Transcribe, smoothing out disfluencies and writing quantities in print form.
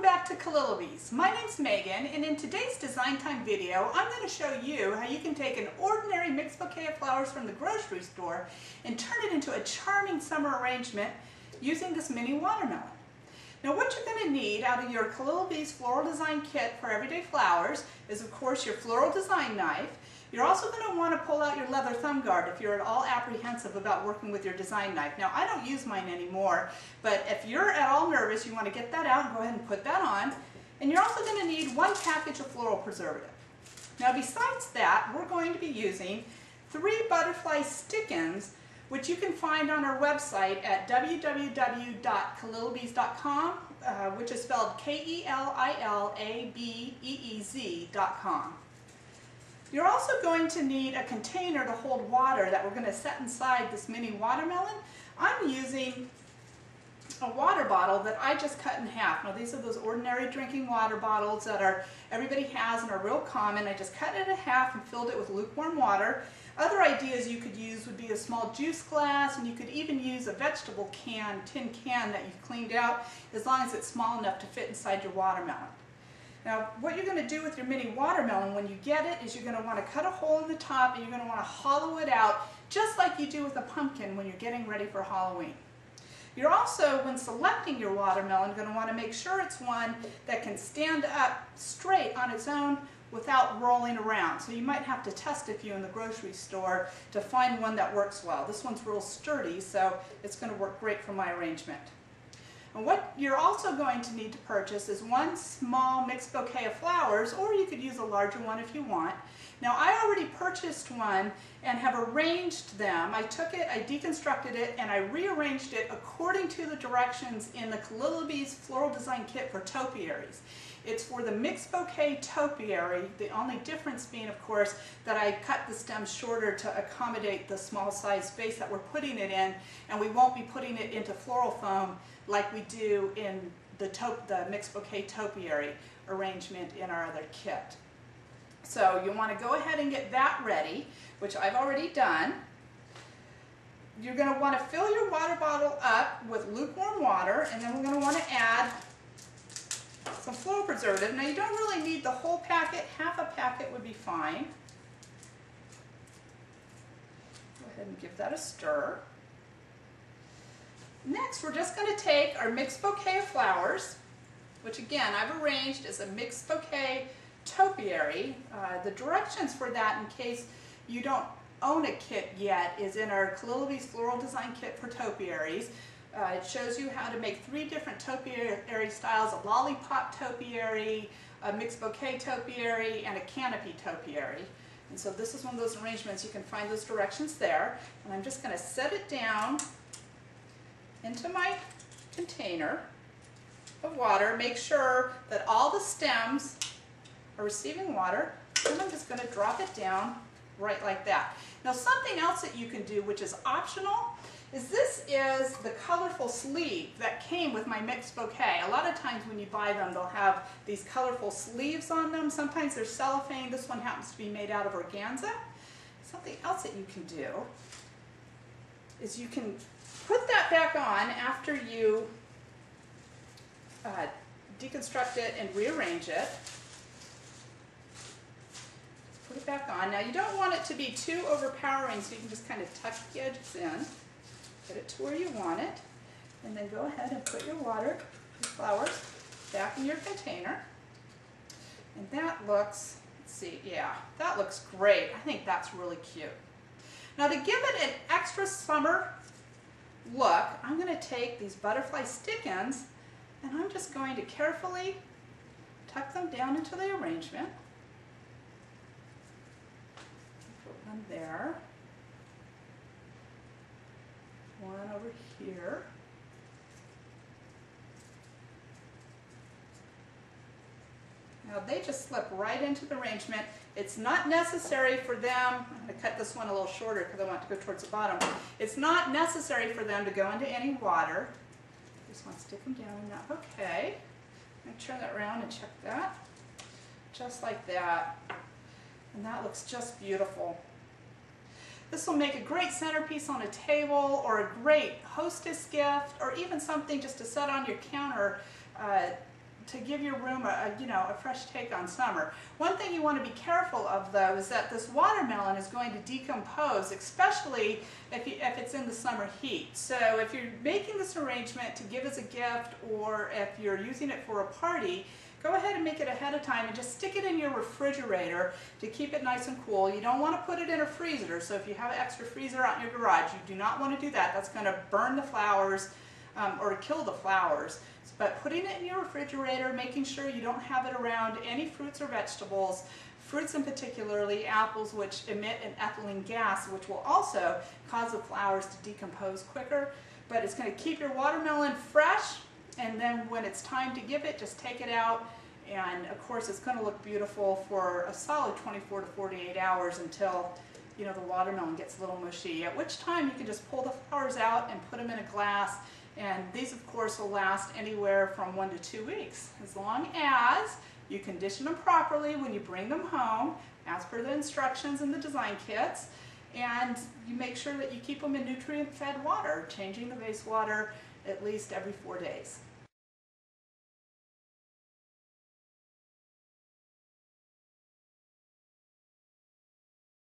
back to Kalilabes. My name's Megan, and in today's Design Time video, I'm going to show you how you can take an ordinary mixed bouquet of flowers from the grocery store and turn it into a charming summer arrangement using this mini watermelon. Now what you're going to need out of your Kalilabes floral design kit for everyday flowers is of course your floral design knife. You're also going to want to pull out your leather thumb guard if you're at all apprehensive about working with your design knife. Now I don't use mine anymore, but if you're at all nervous, you want to get that out and go ahead and put that on. And you're also going to need one package of floral preservative. Now besides that, we're going to be using 3 butterfly stick-ins, which you can find on our website at www.kalilabes.com, which is spelled K-E-L-I-L-A-B-E-E-Z.com. You're also going to need a container to hold water that we're going to set inside this mini watermelon. I'm using a water bottle that I just cut in half. Now these are those ordinary drinking water bottles that everybody has and are real common. I just cut it in half and filled it with lukewarm water. Other ideas you could use would be a small juice glass, and you could even use a vegetable can, tin can that you've cleaned out, as long as it's small enough to fit inside your watermelon. Now what you're going to do with your mini watermelon when you get it is you're going to want to cut a hole in the top and you're going to want to hollow it out just like you do with a pumpkin when you're getting ready for Halloween. You're also, when selecting your watermelon, going to want to make sure it's one that can stand up straight on its own without rolling around. So you might have to test a few in the grocery store to find one that works well. This one's real sturdy, so it's going to work great for my arrangement. And what you're also going to need to purchase is one small mixed bouquet of flowers, or you could use a larger one if you want. Now I already purchased one and have arranged them. I took it, I deconstructed it, and I rearranged it according to the directions in the Kalilabes Floral Design Kit for topiaries. It's for the mixed bouquet topiary, the only difference being, of course, that I cut the stem shorter to accommodate the small size vase that we're putting it in, and we won't be putting it into floral foam like we do in the mixed bouquet topiary arrangement in our other kit. So you want to go ahead and get that ready, which I've already done. You're going to want to fill your water bottle up with lukewarm water, and then we're going to want to add some floral preservative. Now you don't really need the whole packet, half a packet would be fine. Go ahead and give that a stir. Next we're just going to take our mixed bouquet of flowers, which again I've arranged as a mixed bouquet topiary. The directions for that, in case you don't own a kit yet, is in our Kalilabes Floral Design Kit for topiaries. It shows you how to make 3 different topiary styles: a lollipop topiary, a mixed bouquet topiary, and a canopy topiary. And so this is one of those arrangements. You can find those directions there. And I'm just going to set it down into my container of water. Make sure that all the stems are receiving water, and I'm just going to drop it down right like that. Now something else that you can do, which is optional, is this is the colorful sleeve that came with my mixed bouquet. A lot of times when you buy them, they'll have these colorful sleeves on them. Sometimes they're cellophane. This one happens to be made out of organza. Something else that you can do is you can put that back on after you deconstruct it and rearrange it. Put it back on. Now you don't want it to be too overpowering, so you can just kind of tuck the edges in. Get it to where you want it, and then go ahead and put your water, your flowers, back in your container. And that looks, let's see, yeah, that looks great. I think that's really cute. Now to give it an extra summer look, I'm going to take these butterfly stick-ins and I'm just going to carefully tuck them down into the arrangement. Put one there. One over here. Now they just slip right into the arrangement. It's not necessary for them, I'm going to cut this one a little shorter because I want to go towards the bottom. It's not necessary for them to go into any water. Just want to stick them down in that bouquet. I'm going to turn that around and check that. Just like that. And that looks just beautiful. This will make a great centerpiece on a table, or a great hostess gift, or even something just to set on your counter to give your room a fresh take on summer. One thing you want to be careful of though is that this watermelon is going to decompose, especially if it's in the summer heat. So if you're making this arrangement to give as a gift, or if you're using it for a party, go ahead and make it ahead of time and just stick it in your refrigerator to keep it nice and cool. You don't want to put it in a freezer, so if you have an extra freezer out in your garage, you do not want to do that. That's going to burn the flowers or kill the flowers. But putting it in your refrigerator, making sure you don't have it around any fruits or vegetables, fruits in particularly apples, which emit an ethylene gas, which will also cause the flowers to decompose quicker. But it's going to keep your watermelon fresh, and then when it's time to give it, just take it out, and of course it's going to look beautiful for a solid 24 to 48 hours until the watermelon gets a little mushy, at which time you can just pull the flowers out and put them in a glass. And these, of course, will last anywhere from 1 to 2 weeks, as long as you condition them properly when you bring them home, as per the instructions in the design kits, and you make sure that you keep them in nutrient-fed water, changing the base water at least every 4 days.